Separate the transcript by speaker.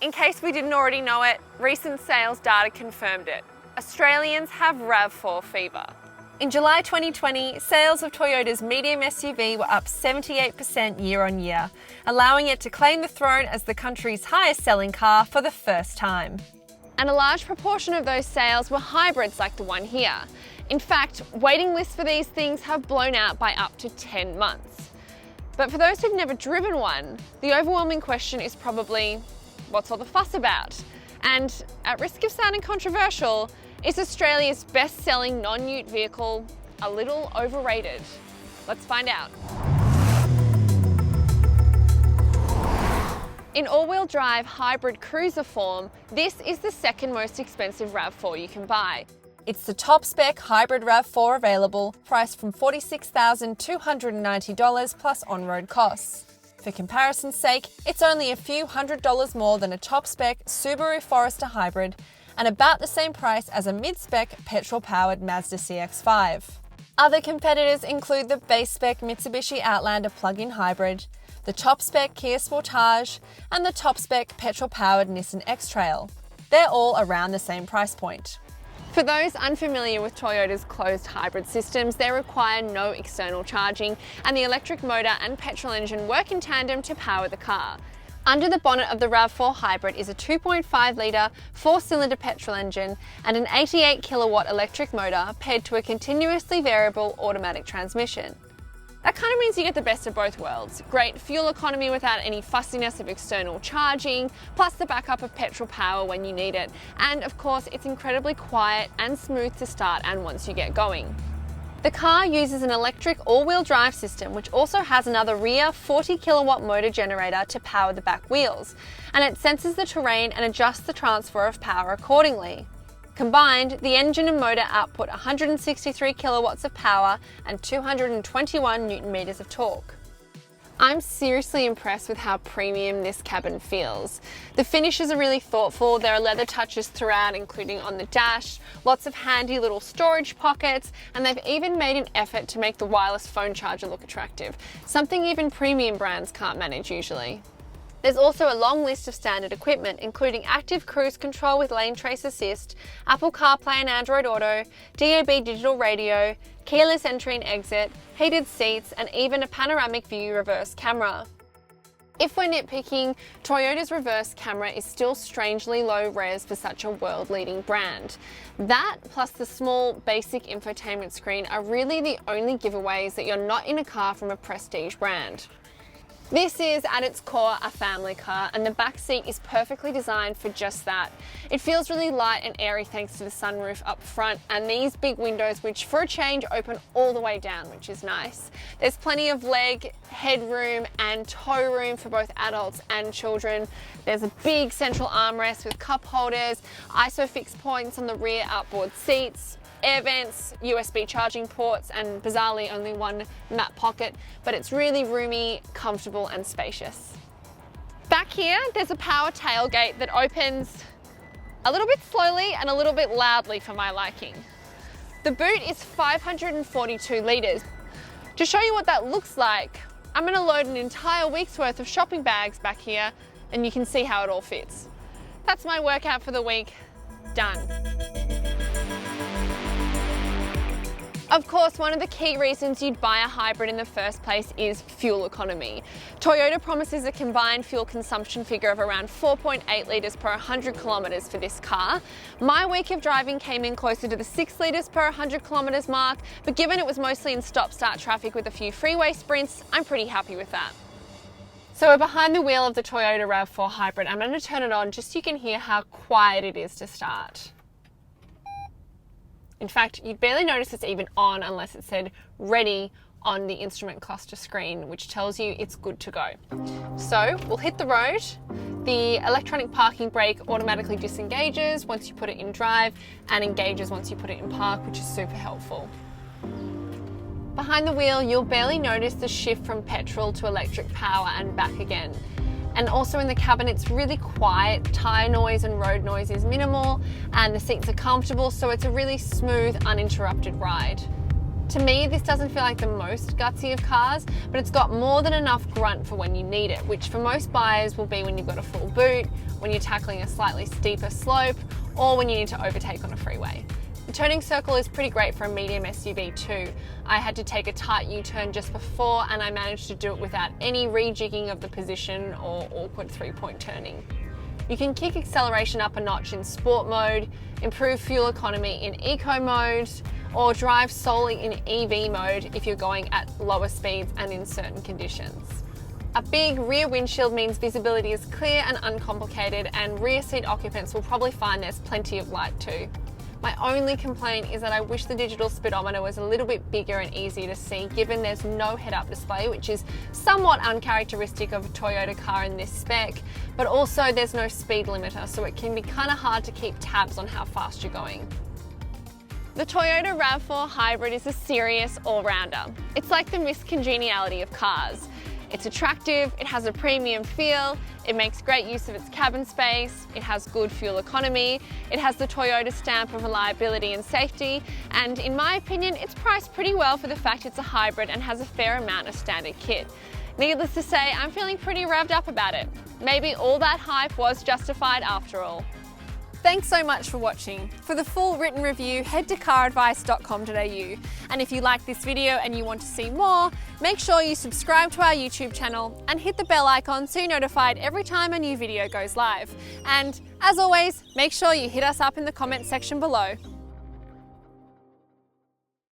Speaker 1: In case we didn't already know it, recent sales data confirmed it. Australians have RAV4 fever. In July 2020, sales of Toyota's medium SUV were up 78% year on year, allowing it to claim the throne as the country's highest selling car for the first time. And a large proportion of those sales were hybrids like the one here. In fact, waiting lists for these things have blown out by up to 10 months. But for those who've never driven one, the overwhelming question is probably, what's all the fuss about? And at risk of sounding controversial, is Australia's best-selling non-ute vehicle a little overrated? Let's find out. In all-wheel drive hybrid cruiser form, this is the second most expensive RAV4 you can buy. It's the top spec hybrid RAV4 available, priced from $46,290 plus on-road costs. For comparison's sake, it's only a few $100s more than a top spec Subaru Forester hybrid, and about the same price as a mid-spec petrol-powered Mazda CX-5. Other competitors include the base-spec Mitsubishi Outlander plug-in hybrid, the top-spec Kia Sportage, and the top-spec petrol-powered Nissan X-Trail. They're all around the same price point. For those unfamiliar with Toyota's closed hybrid systems, they require no external charging, and the electric motor and petrol engine work in tandem to power the car. Under the bonnet of the RAV4 Hybrid is a 2.5-litre, 4-cylinder petrol engine and an 88 kilowatt electric motor paired to a continuously variable automatic transmission. That kind of means you get the best of both worlds. Great fuel economy without any fussiness of external charging, plus the backup of petrol power when you need it. And of course, it's incredibly quiet and smooth to start and once you get going. The car uses an electric all-wheel drive system, which also has another rear 40 kilowatt motor generator to power the back wheels, and it senses the terrain and adjusts the transfer of power accordingly. Combined, the engine and motor output 163 kilowatts of power and 221 newton meters of torque. I'm seriously impressed with how premium this cabin feels. The finishes are really thoughtful. There are leather touches throughout, including on the dash, lots of handy little storage pockets, and they've even made an effort to make the wireless phone charger look attractive, something even premium brands can't manage usually. There's also a long list of standard equipment, including active cruise control with lane trace assist, Apple CarPlay and Android Auto, DAB digital radio, keyless entry and exit, heated seats, and even a panoramic view reverse camera. If we're nitpicking, Toyota's reverse camera is still strangely low res for such a world-leading brand. That, plus the small, basic infotainment screen, are really the only giveaways that you're not in a car from a prestige brand. This is, at its core, a family car, and the back seat is perfectly designed for just that. It feels really light and airy thanks to the sunroof up front and these big windows, which for a change open all the way down, which is nice. There's plenty of leg, headroom and tow room for both adults and children. There's a big central armrest with cup holders, ISOFIX points on the rear outboard seats, air vents, USB charging ports, and bizarrely only one map pocket, but it's really roomy, comfortable and spacious. Back here, there's a power tailgate that opens a little bit slowly and a little bit loudly for my liking. The boot is 542 litres. To show you what that looks like, I'm going to load an entire week's worth of shopping bags back here and you can see how it all fits. That's my workout for the week. Done. Of course, one of the key reasons you'd buy a hybrid in the first place is fuel economy. Toyota promises a combined fuel consumption figure of around 4.8 litres per 100 kilometres for this car. My week of driving came in closer to the 6 litres per 100 kilometres mark, but given it was mostly in stop-start traffic with a few freeway sprints, I'm pretty happy with that. So we're behind the wheel of the Toyota RAV4 Hybrid. I'm going to turn it on just so you can hear how quiet it is to start. In fact, you'd barely notice it's even on unless it said ready on the instrument cluster screen, which tells you it's good to go. So we'll hit the road. The electronic parking brake automatically disengages once you put it in drive and engages once you put it in park, which is super helpful. Behind the wheel, you'll barely notice the shift from petrol to electric power and back again. And also in the cabin, it's really quiet. Tire noise and road noise is minimal and the seats are comfortable, so it's a really smooth, uninterrupted ride. To me, this doesn't feel like the most gutsy of cars, but it's got more than enough grunt for when you need it, which for most buyers will be when you've got a full boot when you're tackling a slightly steeper slope or when you need to overtake on a freeway. The turning circle is pretty great for a medium SUV too. I had to take a tight U-turn just before and I managed to do it without any rejigging of the position or awkward three-point turning. You can kick acceleration up a notch in sport mode, improve fuel economy in eco mode, or drive solely in EV mode if you're going at lower speeds and in certain conditions. A big rear windshield means visibility is clear and uncomplicated, and rear seat occupants will probably find there's plenty of light too. My only complaint is that I wish the digital speedometer was a little bit bigger and easier to see, given there's no head-up display, which is somewhat uncharacteristic of a Toyota car in this spec, but also there's no speed limiter, so it can be kind of hard to keep tabs on how fast you're going. The Toyota RAV4 Hybrid is a serious all-rounder. It's like the Miss Congeniality of cars. It's attractive, it has a premium feel, it makes great use of its cabin space, it has good fuel economy, it has the Toyota stamp of reliability and safety, and in my opinion, it's priced pretty well for the fact it's a hybrid and has a fair amount of standard kit. Needless to say, I'm feeling pretty revved up about it. Maybe all that hype was justified after all. Thanks so much for watching. For the full written review, head to caradvice.com.au. And if you like this video and you want to see more, make sure you subscribe to our YouTube channel and hit the bell icon so you're notified every time a new video goes live. And as always, make sure you hit us up in the comments section below.